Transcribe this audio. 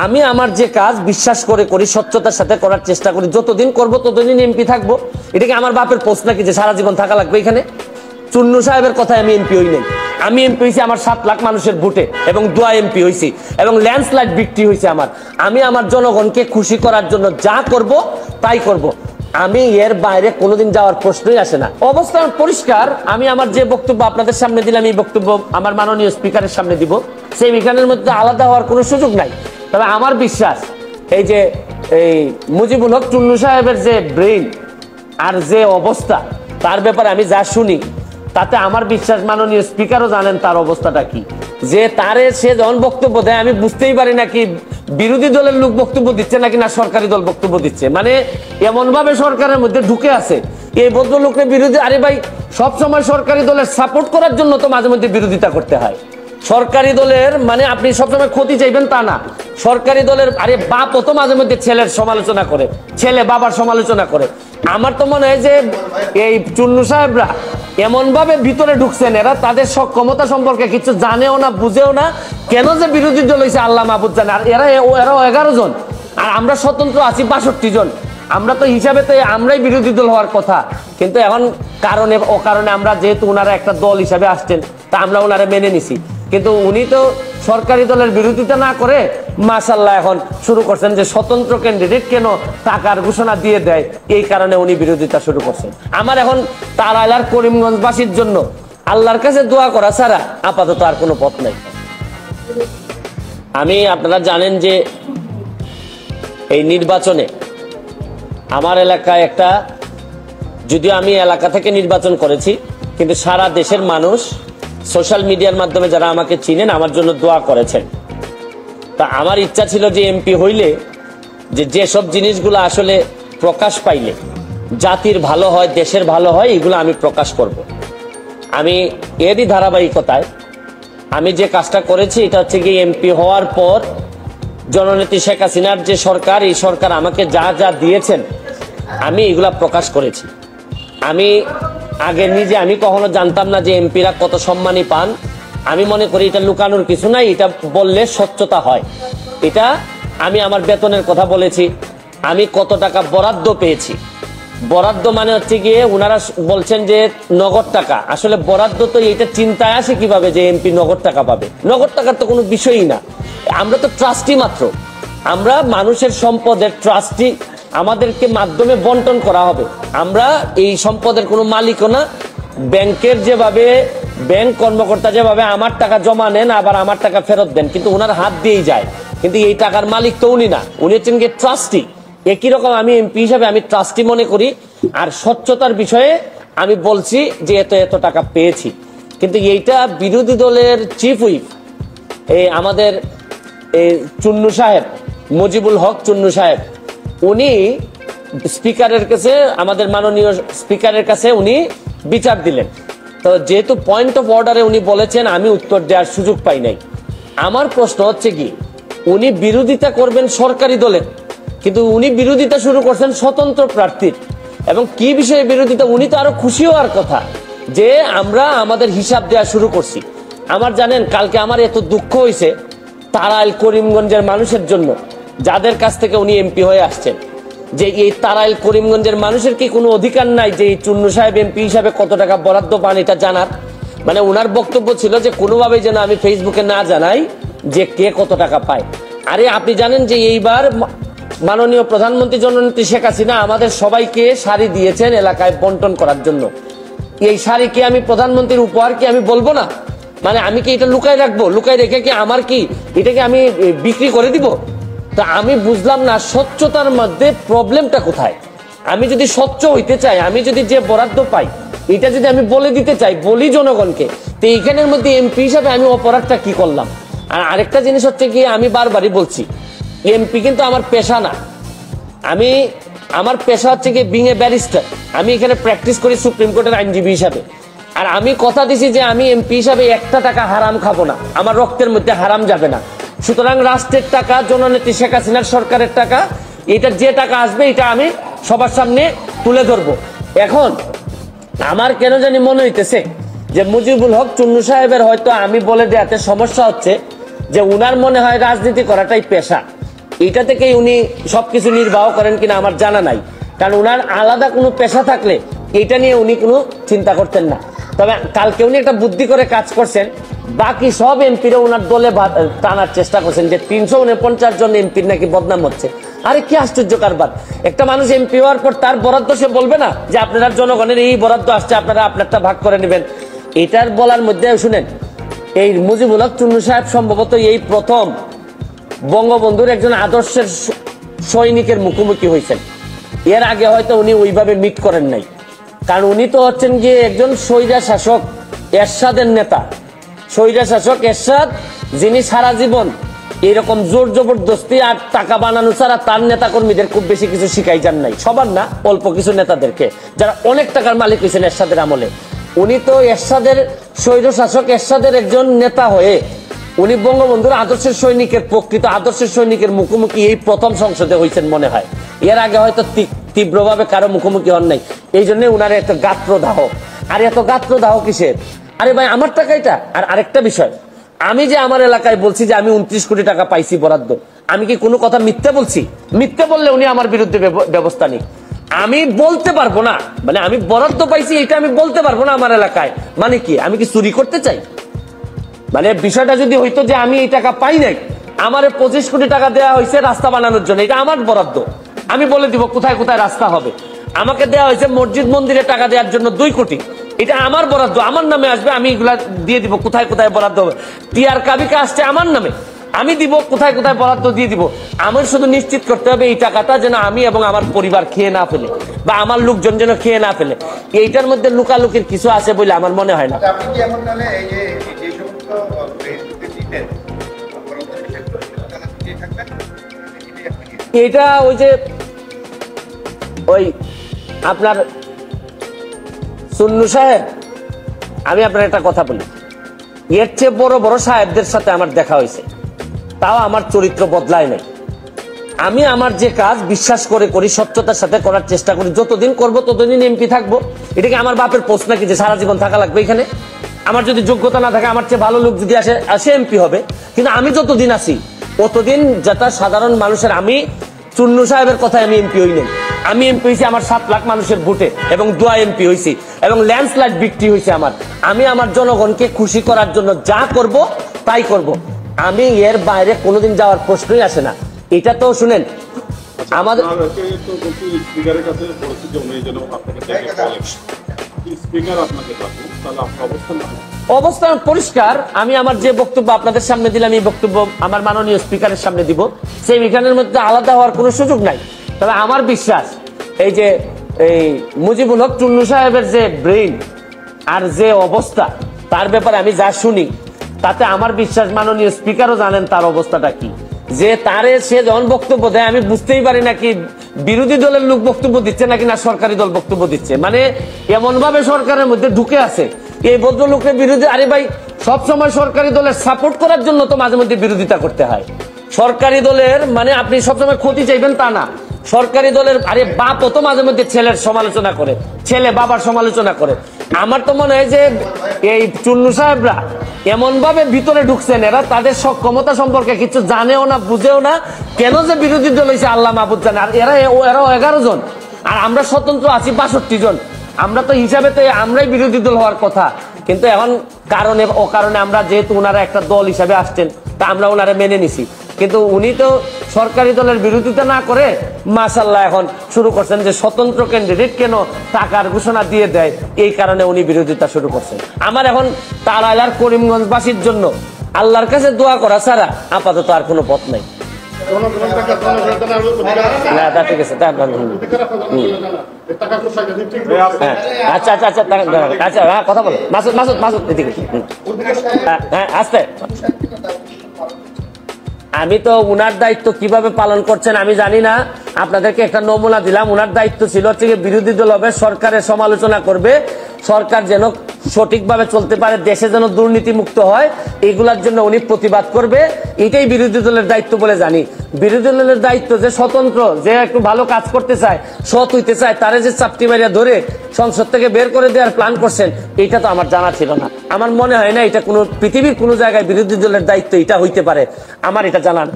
আমি আমার যে কাজ বিশ্বাস করে করি, স্বচ্ছতার সাথে করার চেষ্টা করি, যতদিন করবো ততদিন এমপি থাকবো। এটা কি আমার বাপের পোস্ট নাকি যে সারা জীবন থাকা লাগবে এখানে? চুন্নু সাহেবের কথায় আমি এমপি হই নাই। আমি এমপি হয়েছি আমার 7 লাখ মানুষের ভোটে এবং দোয়া এমপি হয়েছি এবং ল্যান্ডস্লাইড বিক্রি হয়েছে আমার। আমি আমার জনগণকে খুশি করার জন্য যা করব তাই করব। আমি এর বাইরে কোনোদিন যাওয়ার প্রশ্নই আসে না। অবস্থা পরিষ্কার। আমি আমার যে বক্তব্য আপনাদের সামনে দিলাম, এই বক্তব্য আমার মাননীয় স্পিকারের সামনে দিব, সেই বিখানের মধ্যে আলাদা হওয়ার কোনো সুযোগ নাই। তবে আমার বিশ্বাস এই যে এই মুজিবুল হক চুন্নু সাহেবের যে ব্রেইন আর যে অবস্থা, তার ব্যাপারে আমি যা শুনি তাতে আমার বিশ্বাস মাননীয় স্পিকারও জানেন তার অবস্থাটা কি। যে তারে সে যখন বক্তব্য দেয় আমি বুঝতেই পারি না কি বিরোধী দলের লোক বক্তব্য দিচ্ছে নাকি না সরকারি দল বক্তব্য দিচ্ছে। মানে এমন ভাবে সরকারের মধ্যে ঢুকে আছে এই ভদ্রলোকের বিরোধী। আরে ভাই, সবসময় সরকারি দলের সাপোর্ট করার জন্য তো মাঝে মধ্যে বিরোধিতা করতে হয়। সরকারি দলের মানে আপনি সবসময় ক্ষতি চাইবেন তা না। সরকারি দলের আরে বাপও তো মাঝে মধ্যে ছেলের সমালোচনা করে, ছেলে বাবার সমালোচনা করে। আমার তো মনে হয় যে এই চুন্নু সাহেবরা এমন ভাবে ভিতরে ঢুকছেন, এরা তাদের সক্ষমতা সম্পর্কে কিছু জানেও না, বুঝেও না। কেন যে বিরোধী দল হয়েছে আল্লাহ মাহবুদ জানে। আর এরাও 11 জন আর আমরা স্বতন্ত্র আছি 62 জন। আমরা তো হিসাবে তো আমরাই বিরোধী দল হওয়ার কথা, কিন্তু এখন কারণে অকারণে আমরা যেহেতু ওনারা একটা দল হিসাবে আসছেন তা আমরা ওনারা মেনে নিছি। কিন্তু উনি তো সরকারি দলের বিরোধিতা না করে মাশাআল্লাহ এখন শুরু করছেন যে স্বতন্ত্র ক্যান্ডিডেট কেন টাকার ঘোষণা দিয়ে দেয়, এই কারণে উনি বিরোধিতা শুরু করছেন। আমার এখন তারাইল আর করিমগঞ্জবাসীর জন্য আল্লাহর কাছে দোয়া করা ছাড়া আপাতত আর কোনো পথ নাই। আপনারা জানেন যে এই নির্বাচনে আমার এলাকায় একটা, যদিও আমি এলাকা থেকে নির্বাচন করেছি, কিন্তু সারা দেশের মানুষ সোশ্যাল মিডিয়ার মাধ্যমে যারা আমাকে চিনেন আমার জন্য দোয়া করেছেন। তা আমার ইচ্ছা ছিল যে এমপি হইলে যেসব জিনিসগুলো আসলে প্রকাশ পাইলে জাতির ভালো হয়, দেশের ভালো হয়, এগুলো আমি প্রকাশ করব। আমি এরই ধারাবাহিকতায় আমি যে কাজটা করেছি এটা হচ্ছে কি, এমপি হওয়ার পর জননেত্রী শেখ হাসিনার যে সরকার, এই সরকার আমাকে যা যা দিয়েছেন আমি এগুলা প্রকাশ করেছি। আমি আগে নিজে আমি কখনো জানতাম না যে এমপিরা কত সম্মানী পান। আমি মনে করি এটা লুকানোর কিছু নাই, এটা বললে স্বচ্ছতা হয়। এটা আমি আমার বেতনের কথা বলেছি, আমি কত টাকা বরাদ্দ পেয়েছি। বরাদ্দ মানে হচ্ছে গিয়ে ওনারা বলছেন যে নগদ টাকা, আসলে বরাদ্দ তো এটা চিন্তায় আসে কিভাবে যে এমপি নগদ টাকা পাবে। নগদ টাকার তো কোনো বিষয়ই না, আমরা তো ট্রাস্টি মাত্র, আমরা মানুষের সম্পদের ট্রাস্টি, আমাদেরকে মাধ্যমে বন্টন করা হবে। আমরা এই সম্পদের কোনো মালিকও না। ব্যাংকের যেভাবে ব্যাংক কর্মকর্তা যেভাবে আমার টাকা জমা নেন আবার আমার টাকা ফেরত দেন, কিন্তু ওনার হাত দিয়েই যায়, কিন্তু এই টাকার মালিক তো উনি না, উনি হচ্ছেন গিয়ে ট্রাস্টি। একই রকম আমি এমপি হিসাবে আমি ট্রাস্টি মনে করি। আর স্বচ্ছতার বিষয়ে আমি বলছি যে এত টাকা পেয়েছি। কিন্তু এইটা বিরোধী দলের চিফ হুইপ আমাদের চুন্নু সাহেব, মুজিবুল হক চুন্নু সাহেব, উনি স্পিকারের কাছে, আমাদের মাননীয় স্পিকারের কাছে উনি বিচার দিলেন। তো যেহেতু পয়েন্ট অফ অর্ডারে উনি বলেছেন, আমি উত্তর দেওয়ার সুযোগ পাই নাই। আমার প্রশ্ন হচ্ছে কি, উনি বিরোধিতা করবেন সরকারি দলের, কিন্তু উনি বিরোধিতা শুরু করছেন স্বতন্ত্র প্রার্থীর। এবং কি বিষয়ে বিরোধিতা, উনি তো আরো খুশি হওয়ার কথা যে আমরা আমাদের হিসাব দেওয়া শুরু করছি। আমার জানেন কালকে আমার এত দুঃখ হয়েছে তারাইল করিমগঞ্জের মানুষের জন্য, যাদের কাছ থেকে উনি এমপি হয়ে আসছেন, যে এই তারাইল করিমগঞ্জের মানুষের কি কোনো অধিকার নাই যে এই চুন্নু সাহেব এমপি হিসাবে কত টাকা বরাদ্দ পান এটা জানার? মানে ওনার বক্তব্য ছিল যে কোনোভাবেই যেন আমি ফেসবুকে না জানাই যে কে কত টাকা পায়। আরে আপনি জানেন যে এইবার মাননীয় প্রধানমন্ত্রী জননেত্রী শেখ হাসিনা আমাদের সবাইকে শাড়ি দিয়েছেন এলাকায় বন্টন করার জন্য। এই শাড়ি কি আমি প্রধানমন্ত্রীর উপহার কি আমি বলবো না? মানে আমি কি এটা লুকায় রাখবো? লুকায় রেখে কি আমার কি এটাকে আমি বিক্রি করে দিব? তা আমি বুঝলাম না স্বচ্ছতার মধ্যে প্রবলেমটা কোথায়। আমি যদি স্বচ্ছ হইতে চাই, আমি যদি যে বরাদ্দ পাই এটা যদি আমি বলে দিতে চাই, বলি জনগণকে, তো এইখানের মধ্যে এমপি হিসাবে আমি অপরাধটা কি করলাম? আর আরেকটা জিনিস হচ্ছে কি, আমি বারবারই বলছি এমপি কিন্তু আমার পেশা না। আমার পেশা হচ্ছে কি বিং এ ব্যারিস্টার। আমি এখানে প্র্যাকটিস করি সুপ্রিম কোর্টের আইনজীবী হিসাবে। আর আমি কথা দিছি যে আমি এমপি হিসাবে একটা টাকা হারাম খাবো না, আমার রক্তের মধ্যে হারাম যাবে না। সুতরাং রাষ্ট্রের টাকা, জননেত্রী শেখ হাসিনার সরকারের টাকা, এটা যে টাকা আসবে এটা আমি সবার সামনে তুলে ধরবো। এখন আমার কেন জানি মনে হইতেছে যে মুজিবুল হক চুন্নু সাহেবের হয়তো আমি বলে দেয়াতে সমস্যা হচ্ছে যে উনার মনে হয় রাজনীতি করাটাই পেশা। এটা থেকেই উনি সবকিছু নির্বাহ করেন কিনা আমার জানা নাই, কারণ উনার আলাদা কোনো পেশা থাকলে এটা নিয়ে উনি কোনো চিন্তা করতেন না। তবে কালকে উনি একটা বুদ্ধি করে কাজ করছেন, বাকি সব এমপিরা ওনার দলে টানার চেষ্টা করছেন যে 349 জন এমপির নাকি বদনাম হচ্ছে। আরে কি আশ্চর্য কারবার! একটা মানুষ এমপি হওয়ার পর তার বরাদ্দ সে বলবে না যে আপনারা জনগণের এই বরাদ্দ আসছে, আপনারা আপনারটা ভাগ করে নেবেন? এটার বলার মধ্যে শুনেন, এই মুজিবুল হক চুন্নু সাহেব সম্ভবত এই প্রথম বঙ্গবন্ধুর একজন আদর্শের সৈনিকের মুখোমুখি হয়েছেন। এর আগে হয়তো উনি ওইভাবে মিট করেন নাই, কারণ উনি তো হচ্ছেন গিয়ে একজন স্বৈরা শাসক এরশাদের নেতা। স্বৈরা শাসক এরশাদ, যিনি সারা জীবন এরকম জোর জবরদস্তি আর টাকা বানানো ছাড়া তার নেতা কর্মীদের খুব বেশি কিছু শিখাই যান নাই, সবার না, অল্প কিছু নেতাদেরকে, যারা অনেক টাকার মালিক হয়েছেন এরশাদের আমলে। উনি তো এরশাদের স্বৈর শাসক এরশাদের একজন নেতা হয়ে উনি বঙ্গবন্ধুর আদর্শের সৈনিকের, প্রকৃত আদর্শের সৈনিকের মুখোমুখি এই প্রথম সংসদে হয়েছেন মনে হয়। এর আগে হয়তো তীব্রভাবে কারো মুখোমুখি হন নাই, এই জন্য উনার এত গাত্রদাহ। আর এত গাত্রদাহ কিসের? আরে ভাই, আমার টাকা এটা। আর আরেকটা বিষয়, আমি যে আমার এলাকায় বলছি যে আমি 29 কোটি টাকা পাইছি বরাদ্দ, আমি কি কোনো কথা মিথ্যে বলছি? মিথ্যে বললে উনি আমার বিরুদ্ধে ব্যবস্থা নিক। আমি বলতে পারবো না, মানে আমি বরাদ্দ পাইছি এটা আমি বলতে পারবো না আমার এলাকায়, মানে কি আমি কি চুরি করতে চাই? মানে বিষয়টা যদি হইতো যে আমি এই টাকা পাই নাই, আমার 25 কোটি টাকা দেওয়া হয়েছে রাস্তা বানানোর জন্য, এটা আমার বরাদ্দ, আমি বলে দিব কোথায় কোথায় রাস্তা হবে। আমাকে দেওয়া হয়েছে মসজিদ মন্দিরে টাকা দেওয়ার জন্য 2 কোটি, এটা আমার বরাদ্দ, আমার নামে আসবে, আমি এগুলা দিয়ে দিব কোথায় কোথায় বরাদ্দ হবে। টিআর কাবিকা আসছে আমার নামে, আমি দিব কোথায় কোথায় বরাদ্দ দিয়ে দিব। আমার শুধু নিশ্চিত করতে হবে এই টাকাটা যেন আমি এবং আমার পরিবার খেয়ে না ফেলে, বা আমার লোকজন যেন খেয়ে না ফেলে। এইটার মধ্যে লুকালুকির কিছু আছে বলে আমার মনে হয় না। এটা ওই যে ওই আপনার চুন্নু সাহেব, আমি আপনার একটা কথা বলি, এর চেয়ে বড় বড় সাহেবদের সাথে আমার দেখা হয়েছে, তাও আমার চরিত্র বদলায় নাই। আমি আমার যে কাজ বিশ্বাস করে করি, স্বচ্ছতার সাথে করার চেষ্টা করি, যতদিন করবো ততদিন এমপি থাকবো। এটাকে আমার বাপের পোস্ট নাকি যে সারা জীবন থাকা লাগবে এখানে? আমার যদি যোগ্যতা না থাকে, আমার চেয়ে ভালো লোক যদি আসে এমপি হবে, কিন্তু আমি যতদিন আছি অতদিন যেটা সাধারণ মানুষের, আমি চুন্নু সাহেবের কথায় আমি এমপি হই নাই। আমি এমপি হয়েছি আমার 7 লাখ মানুষের ভোটে এবং দোয়া এমপি হয়েছি, এবং ল্যান্ডস্লাইড বিক্রি হয়েছে আমার। আমি আমার জনগণকে খুশি করার জন্য যা করব তাই করব, আমি এর বাইরে কোনোদিন যাওয়ার প্রশ্নই আসে না। এটা তো শুনেন, আমাদের অবস্থান পরিষ্কার। আমি আমার যে বক্তব্য আপনাদের সামনে দিলাম, এই বক্তব্য আমার মাননীয় স্পিকারের সামনে দিব, সেই বিজ্ঞানের মধ্যে আলাদা হওয়ার কোনো সুযোগ নাই। তবে আমার বিশ্বাস, এই যে এই মুজিবুল হক চুন্নু সাহেবের যে ব্রেইন আর যে অবস্থা, তার ব্যাপারে আমি যা শুনি, তাতে আমার বিশ্বাস মাননীয় স্পিকারও জানেন তার অবস্থাটা কি। যে তারে সে যখন বক্তব্য দেয়, আমি বুঝতেই পারি না কি বিরোধী দলের লোক বক্তব্য দিচ্ছে নাকি না সরকারি দল বক্তব্য দিচ্ছে। মানে এমন ভাবে সরকারের মধ্যে ঢুকে আছে এই ভদ্রলোকের বিরোধী। আরে ভাই, সবসময় সরকারি দলের সাপোর্ট করার জন্য তো মাঝে মধ্যে বিরোধিতা করতে হয়। সরকারি দলের মানে আপনি সবসময় ক্ষতি চাইবেন তা না। সরকারি দলের আরে বাপও তো মাঝে মধ্যে ছেলের সমালোচনা করে, ছেলে বাবার সমালোচনা করে। আমার তো মনে হয় যে এই চুন্নু সাহেবরা এমন ভাবে ভিতরে ঢুকছেন, এরা তাদের সক্ষমতা সম্পর্কে কিছু জানেও না, বুঝেও না, কেন যে বিরোধী দল হয়েছে আল্লাহ মাহবুদ জানে। আর এরাও 11 জন, আর আমরা স্বতন্ত্র আছি 62 জন। আমরা তো হিসাবে তো আমরাই বিরোধী দল হওয়ার কথা, কিন্তু এখন কারণে অকারণে আমরা যেহেতু ওনারা একটা দল হিসাবে আসছেন, তা আমরা ওনারা মেনে নিছি। কিন্তু উনি তো সরকারি দলের বিরোধিতা না করে মাশাআল্লাহ এখন শুরু করছেন যে স্বতন্ত্র ক্যান্ডিডেট কেন টাকার ঘোষণা দিয়ে দেয়, এই কারণে উনি বিরোধিতা শুরু করছেন। আমার এখন তারাইলার করিমগঞ্জবাসীর জন্য আল্লাহর কাছে দোয়া করা ছাড়া আপাতত আর কোনো পথ নাই। আচ্ছা আচ্ছা আচ্ছা আচ্ছা, কথা বলো মাসুদ মাসুদ মাসুদ এদিকে। হ্যাঁ আসতে, আমি তো উনার দায়িত্ব কিভাবে পালন করছেন আমি জানি না, আপনাদেরকে একটা নমুনা দিলাম। উনার দায়িত্ব ছিল হচ্ছে বিরোধী দল হবে, সরকারের সমালোচনা করবে, সরকার যেন সঠিকভাবে চলতে পারে, দেশে যেন দুর্নীতি মুক্ত হয়, এগুলার জন্য উনি প্রতিবাদ করবে। এটাই বিরোধী দলের দায়িত্ব বলে জানি। বিরোধী দলের দায়িত্ব যে স্বতন্ত্র, যে একটু ভালো কাজ করতে চায়, সৎ হইতে চায়, তারে যে চাপটি মারিয়া ধরে সংসদ থেকে বের করে দেওয়ার প্ল্যান করছেন, এটা তো আমার জানা ছিল না। আমার মনে হয় না এটা কোনো পৃথিবীর কোনো জায়গায় বিরোধী দলের দায়িত্ব এটা হইতে পারে, আমার এটা জানা না।